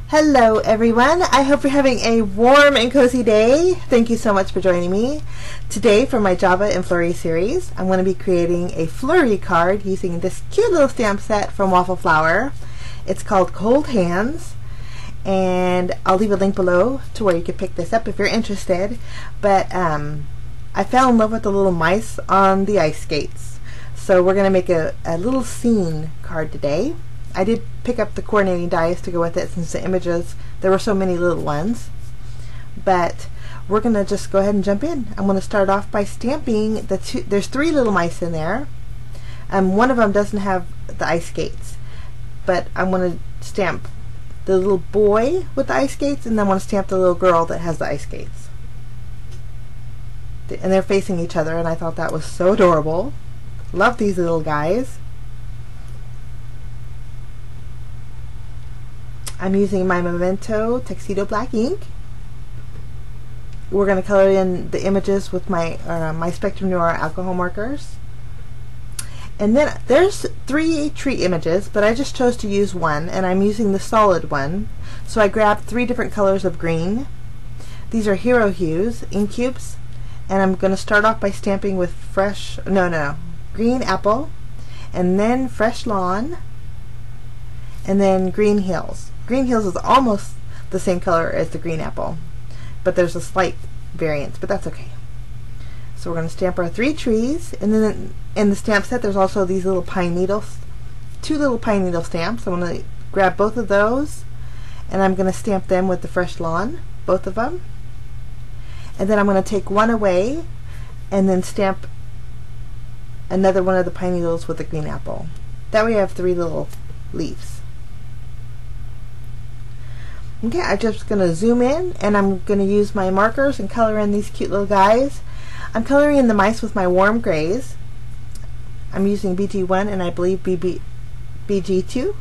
Hello everyone, I hope you're having a warm and cozy day. Thank you so much for joining me. Today for my Java and Flurries series, I'm going to be creating a Flurry card using this cute little stamp set from Waffle Flower. It's called Cold Hands, and I'll leave a link below to where you can pick this up if you're interested. But I fell in love with the little mice on the ice skates. So we're going to make a little scene card today. I did pick up the coordinating dies to go with it since the images, there were so many little ones. But we're going to just go ahead and jump in. I'm going to start off by stamping there's 3 little mice in there. One of them doesn't have the ice skates, but I'm going to stamp the little boy with the ice skates, and then I'm going to stamp the little girl that has the ice skates. And they're facing each other, and I thought that was so adorable. Love these little guys. I'm using my Memento Tuxedo Black ink. We're going to color in the images with my Spectrum Noir alcohol markers. And then there's 3 tree images, but I just chose to use one, and I'm using the solid one. So I grabbed 3 different colors of green. These are Hero Hues ink cubes, and I'm going to start off by stamping with green apple, and then fresh lawn, and then green hills. Green hills is almost the same color as the green apple, but there's a slight variance, but that's okay. So we're going to stamp our 3 trees, and then in the stamp set there's also these little pine needles, 2 little pine needle stamps. I'm going to grab both of those, and I'm going to stamp them with the fresh lawn, both of them. And then I'm going to take one away and then stamp another one of the pine needles with the green apple. That way I have 3 little leaves. Okay, I'm just going to zoom in, and I'm going to use my markers and color in these cute little guys. I'm coloring in the mice with my warm grays. I'm using BG1 and I believe BG2.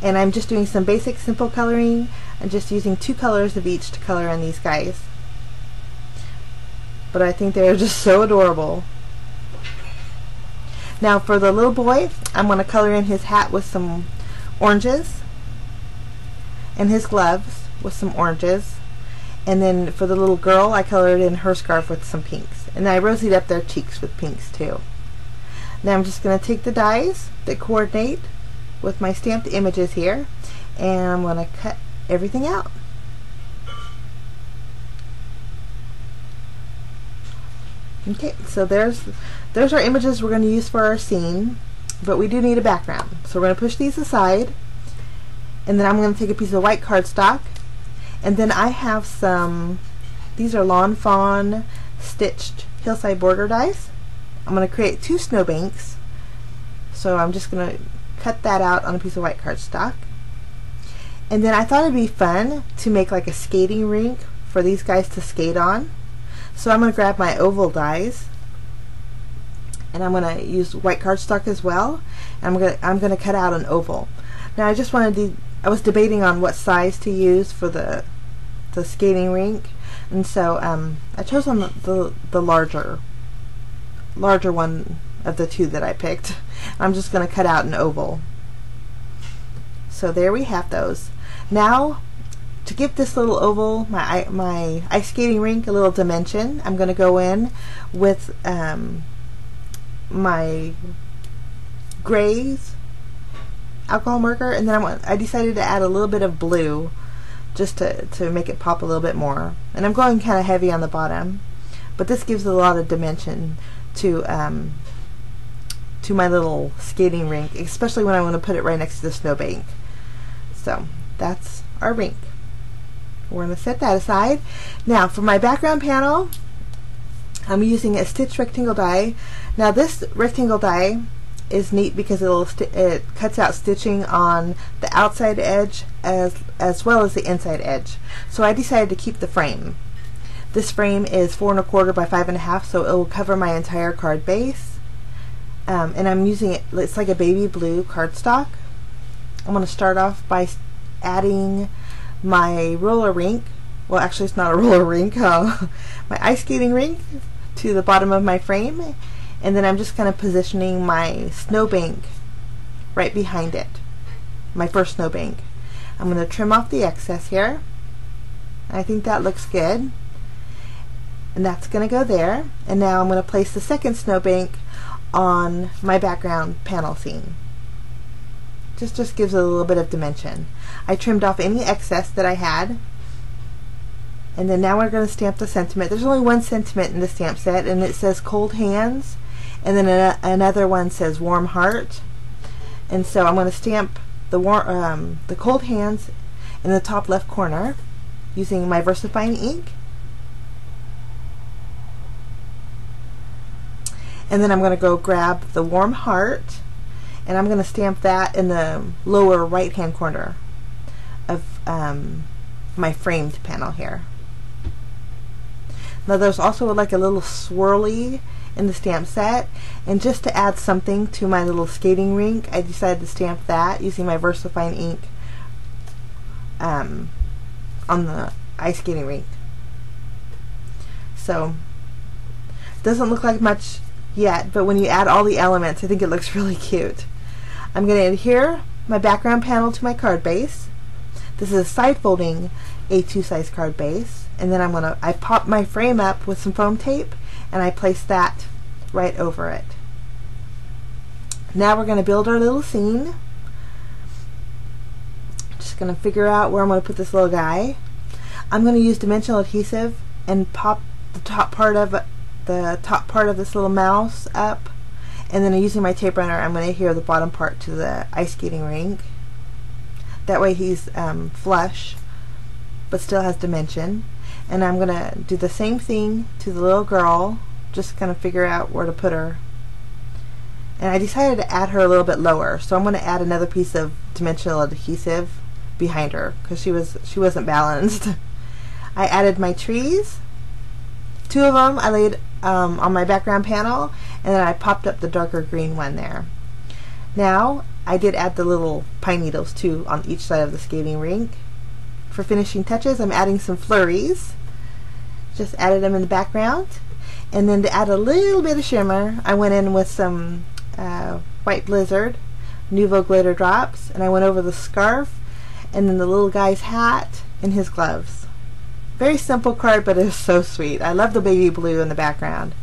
And I'm just doing some basic simple coloring and just using 2 colors of each to color in these guys. But I think they're just so adorable. Now for the little boy, I'm going to color in his hat with some oranges, and his gloves with some oranges. And then for the little girl, I colored in her scarf with some pinks, and I rosied up their cheeks with pinks too. Now I'm just going to take the dies that coordinate with my stamped images here, and I'm going to cut everything out. Okay, so there's our images we're going to use for our scene, but we do need a background. So we're going to push these aside, and then I'm going to take a piece of white cardstock, and then I have these are Lawn Fawn stitched hillside border dies. I'm going to create 2 snowbanks, so I'm just going to cut that out on a piece of white cardstock. And then I thought it'd be fun to make like a skating rink for these guys to skate on. So I'm going to grab my oval dies, and I'm going to use white cardstock as well, and I'm going to cut out an oval. Now I was debating on what size to use for the skating rink, and so I chose on the larger one of the 2 that I picked. I'm just going to cut out an oval. So there we have those. Now to give this little oval, my ice skating rink, a little dimension, I'm going to go in with my grays alcohol marker, and then I decided to add a little bit of blue just to make it pop a little bit more. And I'm going kind of heavy on the bottom, but this gives a lot of dimension to my little skating rink, especially when I want to put it right next to the snowbank. So that's our rink. We're going to set that aside. Now for my background panel, I'm using a stitch rectangle die. Now this rectangle die is neat because it cuts out stitching on the outside edge as well as the inside edge. So I decided to keep the frame. This frame is 4 1/4 by 5 1/2, so it will cover my entire card base. And I'm using it's like a baby blue cardstock. I'm going to start off by adding my roller rink. Well, actually it's not a roller rink, my ice skating rink to the bottom of my frame. And then I'm just kind of positioning my snowbank right behind it. my first snowbank. I'm going to trim off the excess here. I think that looks good. And that's going to go there. And now I'm going to place the second snowbank on my background panel scene. Just gives it a little bit of dimension. I trimmed off any excess that I had. And then now we're going to stamp the sentiment. There's only one sentiment in the stamp set, and it says cold hands, and then another one says warm heart. And so I'm going to stamp the cold hands in the top left corner using my VersaFine ink. And then I'm going to go grab the warm heart, and I'm going to stamp that in the lower right hand corner of my framed panel here. Now there's also like a little swirly in the stamp set, and just to add something to my little skating rink, I decided to stamp that using my VersaFine ink on the ice skating rink. So it doesn't look like much yet, but when you add all the elements, I think it looks really cute. I'm going to adhere my background panel to my card base. This is a side folding A2 size card base, and then I pop my frame up with some foam tape, and I place that right over it. Now we're going to build our little scene. Just going to figure out where I'm going to put this little guy. I'm going to use dimensional adhesive and pop the top part of this little mouse up, and then using my tape runner, I'm going to adhere the bottom part to the ice skating rink. That way he's flush, but still has dimension. And I'm going to do the same thing to the little girl, just kind of figure out where to put her. And I decided to add her a little bit lower, so I'm going to add another piece of dimensional adhesive behind her because she wasn't balanced. I added my trees. 2 of them I laid on my background panel, and then I popped up the darker green one there. Now I did add the little pine needles too on each side of the skating rink. For finishing touches, I'm adding some Flurries. Just added them in the background. And then to add a little bit of shimmer, I went in with some White Blizzard Nuvo glitter drops, and I went over the scarf and then the little guy's hat and his gloves. Very simple card, but it is so sweet. I love the baby blue in the background.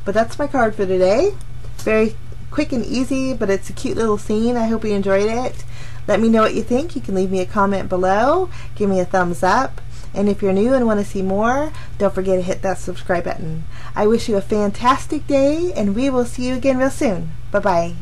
But that's my card for today. Very quick and easy, but it's a cute little scene. I hope you enjoyed it. Let me know what you think. You can leave me a comment below. Give me a thumbs up. And if you're new and want to see more, don't forget to hit that subscribe button. I wish you a fantastic day, and we will see you again real soon. Bye-bye.